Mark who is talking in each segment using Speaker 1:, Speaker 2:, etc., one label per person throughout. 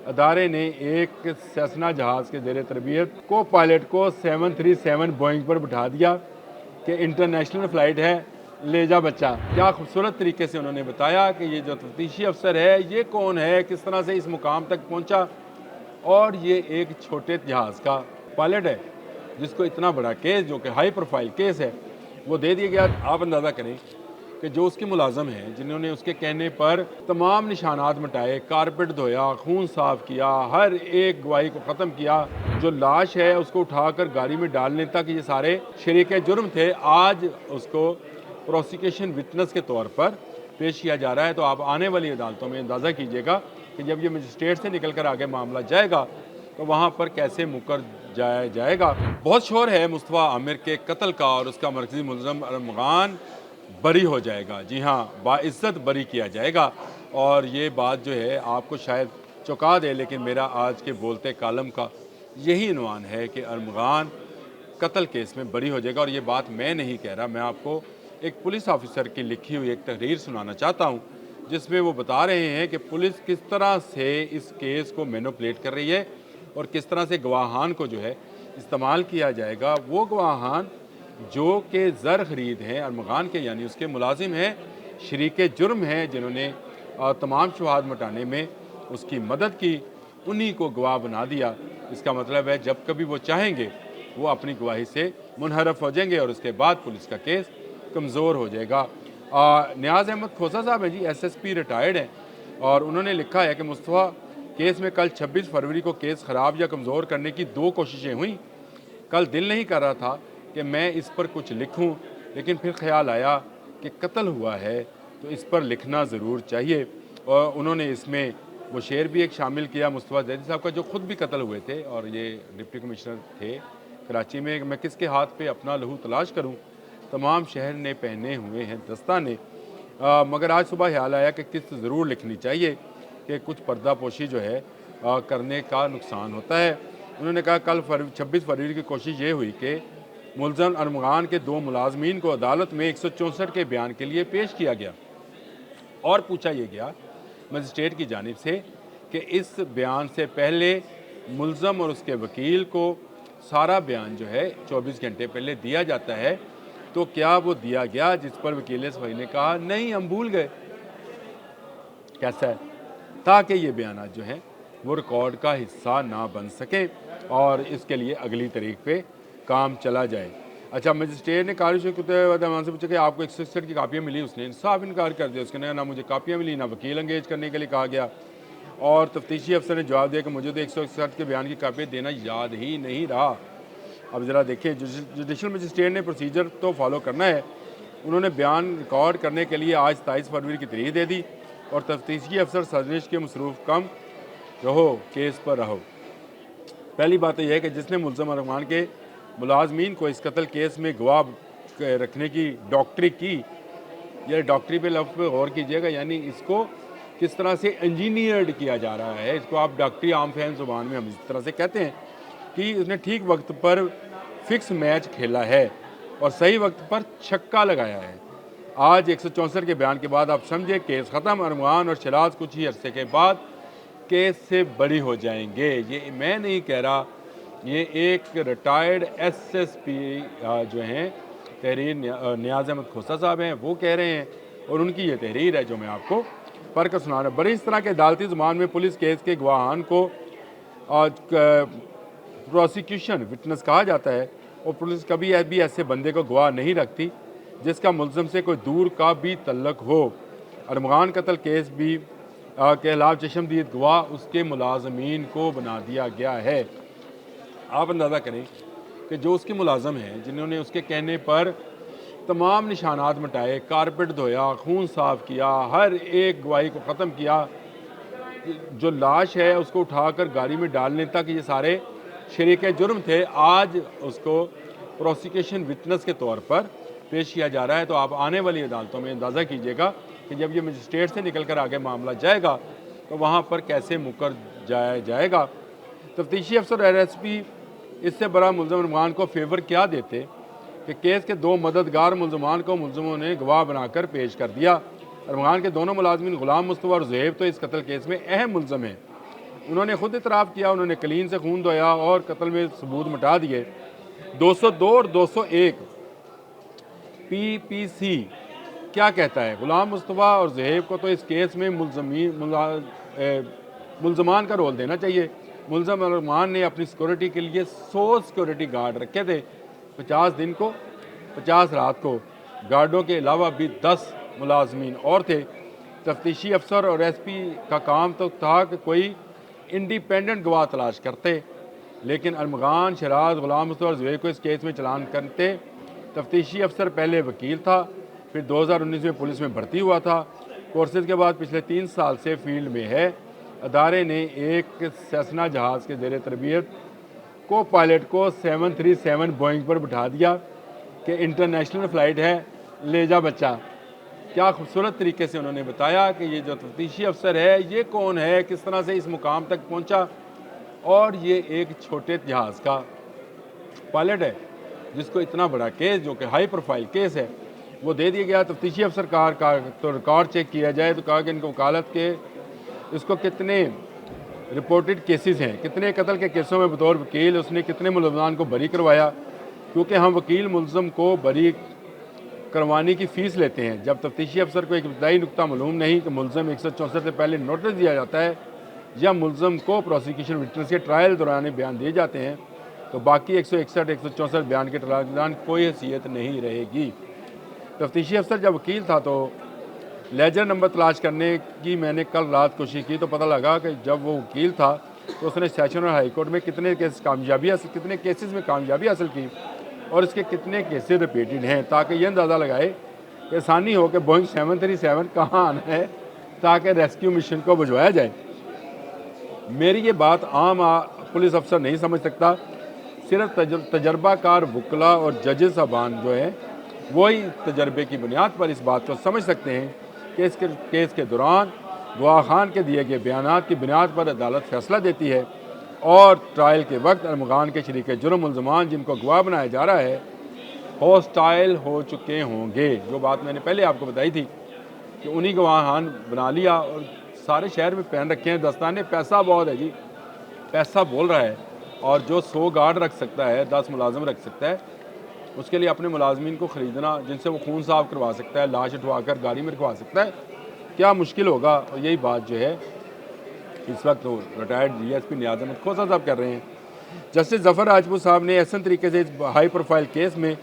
Speaker 1: अदारे ने एक सेसना जहाज़ के ज़ेर तरबियत को पायलट को 737 बोइंग पर बिठा दिया कि इंटरनेशनल फ़्लाइट है, ले जा बच्चा। क्या खूबसूरत तरीके से उन्होंने बताया कि ये जो तफ्तीशी अफसर है ये कौन है, किस तरह से इस मुकाम तक पहुंचा, और ये एक छोटे जहाज़ का पायलट है जिसको इतना बड़ा केस, जो कि हाई प्रोफाइल केस है, वो दे दिया गया। आप अंदाज़ा करें कि जो उसके मुलाजम हैं, जिन्होंने उसके कहने पर तमाम निशानात मिटाए, कारपेट धोया, खून साफ किया, हर एक गवाही को ख़त्म किया, जो लाश है उसको उठाकर गाड़ी में डालने तक ये सारे शरीक जुर्म थे, आज उसको प्रोसिक्यूशन विटनेस के तौर पर पेश किया जा रहा है। तो आप आने वाली अदालतों में अंदाज़ा कीजिएगा कि जब ये मजिस्ट्रेट से निकल कर आगे मामला जाएगा तो वहाँ पर कैसे मुकर जाया जाएगा। बहुत शोर है मुस्तफ़ा आमिर के कत्ल का और उसका मरकज़ी मुलज़म अरमगान बरी हो जाएगा। जी हाँ, बाइज़्ज़त बरी किया जाएगा। और ये बात जो है आपको शायद चौंका दे, लेकिन मेरा आज के बोलते कालम का यही इन्वान है कि अरमगान कत्ल केस में बरी हो जाएगा। और ये बात मैं नहीं कह रहा, मैं आपको एक पुलिस ऑफिसर की लिखी हुई एक तहरीर सुनाना चाहता हूँ, जिसमें वो बता रहे हैं कि पुलिस किस तरह से इस केस को मैनिपुलेट कर रही है और किस तरह से गवाहान को जो है इस्तेमाल किया जाएगा। वो गवाहान जो कि ज़र ख़रीद हैं अरमगान के, यानी उसके मुलाजिम हैं, शरीके जुर्म हैं, जिन्होंने तमाम शुहाद मिटाने में उसकी मदद की, उन्हीं को गवाह बना दिया। इसका मतलब है जब कभी वो चाहेंगे वो अपनी गवाही से मुनहरफ हो जाएंगे और उसके बाद पुलिस का केस कमज़ोर हो जाएगा। नियाज़ अहमद खोसा साहब हैं जी, SSP रिटायर्ड हैं, और उन्होंने लिखा है कि मुस्तफ़ा केस में कल 26 फरवरी को केस ख़राब या कमज़ोर करने की 2 कोशिशें हुई। कल दिल नहीं कर रहा था कि मैं इस पर कुछ लिखूं, लेकिन फिर ख्याल आया कि कत्ल हुआ है तो इस पर लिखना ज़रूर चाहिए। और उन्होंने इसमें वो शेर भी एक शामिल किया मुस्तफ़ा ज़ैदी साहब का, जो ख़ुद भी कत्ल हुए थे और ये डिप्टी कमिश्नर थे कराची में। मैं किसके हाथ पे अपना लहू तलाश करूं, तमाम शहर ने पहने हुए हैं दस्ताने। मगर आज सुबह ख्याल आया कि किस्त ज़रूर लिखनी चाहिए कि कुछ पर्दापोशी जो है करने का नुकसान होता है। उन्होंने कहा कल 26 फरवरी की कोशिश ये हुई कि मुलज़म अरमगान के 2 मुलाजमीन को अदालत में 164 के बयान के लिए पेश किया गया और पूछा यह गया मजिस्ट्रेट की जानिब से कि इस बयान से पहले मुलज़म और उसके वकील को सारा बयान जो है 24 घंटे पहले दिया जाता है, तो क्या वो दिया गया? जिस पर वकील सफाई ने कहा नहीं, हम भूल गए। कैसा है, ताकि ये बयान जो हैं वो रिकॉर्ड का हिस्सा ना बन सकें और इसके लिए अगली तारीख पे काम चला जाए। अच्छा, मजिस्ट्रेट ने कारी से पूछा कि आपको 161 की कापियाँ मिली? उसने साफ इनकार कर दिया। उसने ना मुझे कापियाँ मिली, ना वकील अंगेज करने के लिए कहा गया। और तफ्तीशी अफसर ने जवाब दिया कि मुझे तो 161 के बयान की कापियाँ देना याद ही नहीं रहा। अब ज़रा देखिए, जुडिशल मजिस्ट्रेट ने प्रोसीजर तो फॉलो करना है। उन्होंने बयान रिकॉर्ड करने के लिए आज 27 फरवरी की तारीख दे दी और तफ्तीशी अफसर सरजनिश के मसरूफ़ कम रहो, केस पर रहो। पहली बात तो यह है कि जिसने मुलज़म अरमान के मुलाजमीन को इस कत्ल केस में गवाह रखने की डॉक्टरी की, यह डॉक्टरी पे लफ्ज़ पे गौर कीजिएगा, यानी इसको किस तरह से इंजीनियर्ड किया जा रहा है। इसको आप डॉक्टरी आम फहम ज़ुबान में हम इस तरह से कहते हैं कि उसने ठीक वक्त पर फिक्स मैच खेला है और सही वक्त पर छक्का लगाया है। आज 164 के बयान के बाद आप समझे केस ख़त्म। अरमान और शराज कुछ ही अरसे के बाद केस से बरी हो जाएंगे। ये मैं नहीं कह रहा, ये एक रिटायर्ड SSP जो हैं तहरीर नियाज़ अहमद खोसा साहब हैं, वो कह रहे हैं और उनकी ये तहरीर है जो मैं आपको पढ़ कर सुना रहा हूँ। बड़ी इस तरह के अदालती ज़ुबान में पुलिस केस के गवाहान को प्रोसिक्यूशन विटनेस कहा जाता है और पुलिस कभी भी ऐसे बंदे को गवाह नहीं रखती जिसका मुलज़म से कोई दूर का भी तल्लक हो। अरमगान कत्ल केस भी के खिलाफ चश्मदीद गवाह उसके मुलाजमीन को बना दिया गया है। आप अंदाज़ा करें कि जो उसके मुलाजम हैं, जिन्होंने उसके कहने पर तमाम निशानात मिटाए, कारपेट धोया, खून साफ किया, हर एक गवाही को ख़त्म किया, जो लाश है उसको उठाकर गाड़ी में डालने तक ये सारे शरीक जुर्म थे, आज उसको प्रोसिक्यूशन विटनेस के तौर पर पेश किया जा रहा है। तो आप आने वाली अदालतों में अंदाज़ा कीजिएगा कि जब ये मजिस्ट्रेट से निकल कर आगे मामला जाएगा तो वहाँ पर कैसे मुकर जाया जाएगा। तफ्तीशी अफसर और SSP इससे बड़ा मुलज़म अरमान को फेवर क्या देते कि केस के 2 मददगार मुलज़मान को मुलज़मों ने गवाह बनाकर पेश कर दिया। अरमान के दोनों मुलाजमीन गुलाम मुस्तफ़ा और ज़ुहैब तो इस कत्ल केस में अहम मुलज़म हैं। उन्होंने खुद इतराफ़ किया, उन्होंने क्लीन से खून धोया और कत्ल में सबूत मिटा दिए। 202 और 201 PPC क्या कहता है? गुलाम मुस्तफ़ा और ज़ुहैब को तो इस केस में मुलजमान का रोल देना चाहिए। मुलजम अरमान ने अपनी सिक्योरिटी के लिए 100 सिक्योरिटी गार्ड रखे थे, 50 दिन को 50 रात को। गार्डों के अलावा भी 10 मुलाजमीन और थे। तफ्तीशी अफसर और SP का काम तो था कि कोई इंडिपेंडेंट गवाह तलाश करते, लेकिन अरमगान, शराज, गुलाम मुस्तफ़ा और ज़ुहैब को इस केस में चलान करते। तफ्तीशी अफसर पहले वकील था, फिर 2019 में पुलिस में भर्ती हुआ था। कोर्सेज के बाद पिछले 3 साल से फील्ड में है। अदारे ने एक सेसना जहाज़ के ज़ेरे तरबियत को पायलट को 737 बोइंग पर बिठा दिया कि इंटरनेशनल फ़्लाइट है, ले जा बच्चा। क्या खूबसूरत तरीके से उन्होंने बताया कि ये जो तफ्तीशी अफसर है ये कौन है, किस तरह से इस मुकाम तक पहुंचा, और ये एक छोटे जहाज़ का पायलट है जिसको इतना बड़ा केस, जो कि हाई प्रोफाइल केस है, वो दे दिया गया। तफ्तीशी अफसर का तो रिकॉर्ड चेक किया जाए तो कहा कि इनको वकालत के इसको कितने रिपोर्टेड केसेस हैं, कितने कत्ल के केसों में बतौर वकील उसने कितने मुलजमान को बरी करवाया, क्योंकि हम वकील मुलजम को बरी करवाने की फ़ीस लेते हैं। जब तफ्तीशी अफसर को एक इब्तदाई नुकता मालूम नहीं कि मुलजम 164 से पहले नोटिस दिया जाता है या मुलजम को प्रोसिक्यूशन विटनेस के ट्रायल दौरान बयान दिए जाते हैं, तो बाकी 161 164 बयान के दौरान कोई हैसियत नहीं रहेगी। तफ्तीशी अफसर जब वकील था तो लेजर नंबर तलाश करने की मैंने कल रात कोशिश की तो पता लगा कि जब वो वकील था तो उसने सेशन और हाई कोर्ट में कितने केसेस में कामयाबी हासिल की और इसके कितने केसेस रिपीटेड हैं, ताकि ये अंदाज़ा लगाए कि आसानी हो कि बोइंग 737 कहाँ आना है ताकि रेस्क्यू मिशन को भिजवाया जाए। मेरी ये बात आम पुलिस अफसर नहीं समझ सकता, सिर्फ तजर्बाकार वकला और जजेस साहबान जो है वही तजर्बे की बुनियाद पर इस बात को समझ सकते हैं कि इस केस के दौरान गवाह खान के दिए गए बयानात की बुनियाद पर अदालत फैसला देती है और ट्रायल के वक्त अरमगान के शरीक जुर्म मुलजमान जिनको गवाह बनाया जा रहा है हॉस्टाइल हो चुके होंगे। जो बात मैंने पहले आपको बताई थी कि उन्हीं गवाह खान बना लिया और सारे शहर में पहन रखे हैं दस्ताने। पैसा बहुत है जी, पैसा बोल रहा है, और जो 100 गार्ड रख सकता है, 10 मुलाजम रख सकता है, उसके लिए अपने मुलाजमीन को ख़रीदना जिनसे वो खून साफ करवा सकता है, लाश उठवाकर गाड़ी में रखवा सकता है, क्या मुश्किल होगा। और यही बात जो है इस वक्त तो रिटायर्ड DSP नियाज़ अहमद खोसा साहब कर रहे हैं। जस्टिस ज़फ़र राजपूत साहब ने ऐसा तरीके से इस हाई प्रोफाइल केस में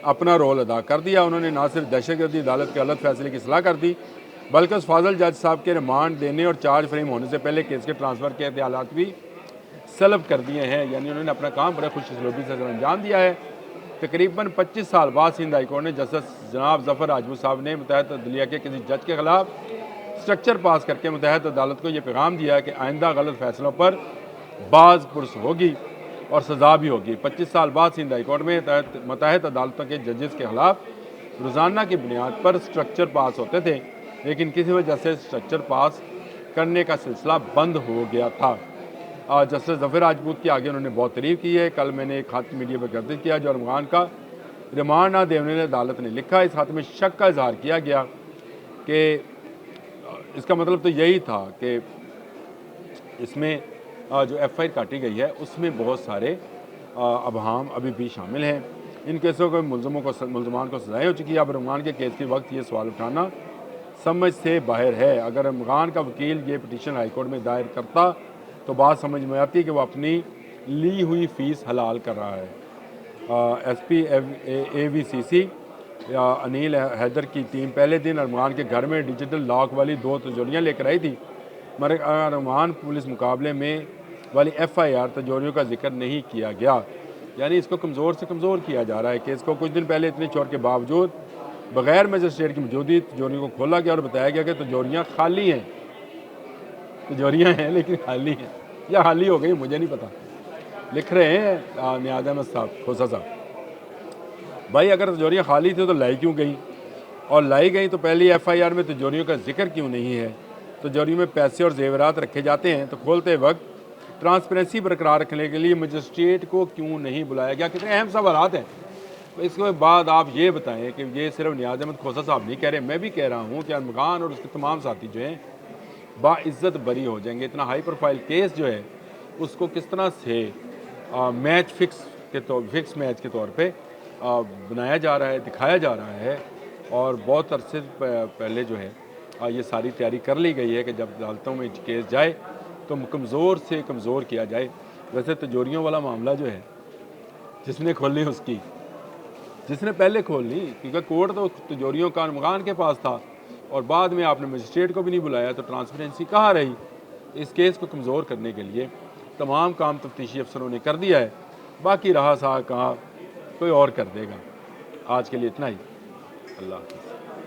Speaker 1: अपना रोल अदा कर दिया। उन्होंने ना सिर्फ दहशतगर्दी अदालत के गलत फैसले की सलाह कर दी, बल्कि उस फाजल जज साहब के रिमांड देने और चार्ज फ्रेम होने से पहले केस के ट्रांसफ़र के एहतियात भी सलब कर दिए हैं। यानी उन्होंने अपना काम बड़े खुशसलूकी से अंजाम दिया है। तकरीबन 25 साल बाद सिंध हाई कोर्ट ने जस्टिस जनाब ज़फ़र राजपूत साहब ने मुतहद अदलिया के किसी जज के खिलाफ स्ट्रक्चर पास करके मुतहद अदालत को ये पैगाम दिया कि आइंदा गलत फैसलों पर बाज पुरस होगी और सज़ा भी होगी। 25 साल बाद सिंध हाई कोर्ट में मुतहद अदालतों के जजेस के खिलाफ रोज़ाना की बुनियाद पर स्ट्रक्चर पास होते थे, लेकिन किसी वजह से स्ट्रक्चर पास करने का सिलसिला बंद हो गया था। जस्टिस ज़फ़र राजपूत की आगे उन्होंने बहुत तारीफ़ की है। कल मैंने एक खत मीडिया पर गर्दिश किया जो अरमगान का रिमांड ना देने अदालत ने लिखा। इस खत में शक का इजहार किया गया कि इसका मतलब तो यही था कि इसमें जो FIR काटी गई है उसमें बहुत सारे अबहाम अभी भी शामिल हैं। इन केसों के मुलजमान को सजाएँ हो चुकी है। अब अरमगान के केस के वक्त ये सवाल उठाना समझ से बाहर है। अगर अरमगान का वकील ये पटिशन हाई कोर्ट में दायर करता तो बात समझ में आती कि वो अपनी ली हुई फ़ीस हलाल कर रहा है। SP AVCC या अनिल हैदर की टीम पहले दिन अरमान के घर में डिजिटल लॉक वाली 2 तिजोरियाँ लेकर आई थी, मगर अरमान पुलिस मुकाबले में वाली FIR तिजोरियों का जिक्र नहीं किया गया। यानी इसको कमज़ोर से कमज़ोर किया जा रहा है। केस को कुछ दिन पहले इतने चोर के बावजूद बग़ैर मजिस्ट्रेट की मौजूदगी तिजोरियों को खोला गया और बताया गया कि तिजोरियाँ खाली हैं। तिजोरियाँ हैं लेकिन खाली हैं, या खाली हो गई मुझे नहीं पता। लिख रहे हैं नियाज़ अहमद साहब, खोसा साहब, भाई अगर तिजोरियाँ खाली थी तो लाई क्यों गई, और लाई गई तो पहली FIR में तिजोरियों का जिक्र क्यों नहीं है। तिजोरियों में पैसे और जेवरात रखे जाते हैं तो खोलते वक्त ट्रांसपेरेंसी बरकरार रखने के लिए मजिस्ट्रेट को क्यों नहीं बुलाया गया। कितने अहम सवालात हैं। तो इसके बाद आप ये बताएं कि ये सिर्फ नियाज़ अहमद खोसा साहब नहीं कह रहे, मैं भी कह रहा हूँ कि अरमगान और उसके तमाम साथी जो हैं बाइज़्ज़त बरी हो जाएंगे। इतना हाई प्रोफाइल केस जो है उसको किस तरह से मैच फिक्स मैच के तौर पे बनाया जा रहा है, दिखाया जा रहा है। और बहुत अरसे पहले जो है ये सारी तैयारी कर ली गई है कि जब अदालतों में केस जाए तो कमज़ोर से कमज़ोर किया जाए। वैसे तिजोरियों वाला मामला जो है, जिसने खोली उसकी, जिसने पहले खोल ली, क्योंकि कोर्ट तो तिजोरियों का मकान के पास था और बाद में आपने मजिस्ट्रेट को भी नहीं बुलाया, तो ट्रांसपेरेंसी कहाँ रही? इस केस को कमज़ोर करने के लिए तमाम काम तफ्तीशी अफसरों ने कर दिया है, बाकी रहा सहा कहाँ कोई और कर देगा। आज के लिए इतना ही। अल्लाह हाफ़िज़।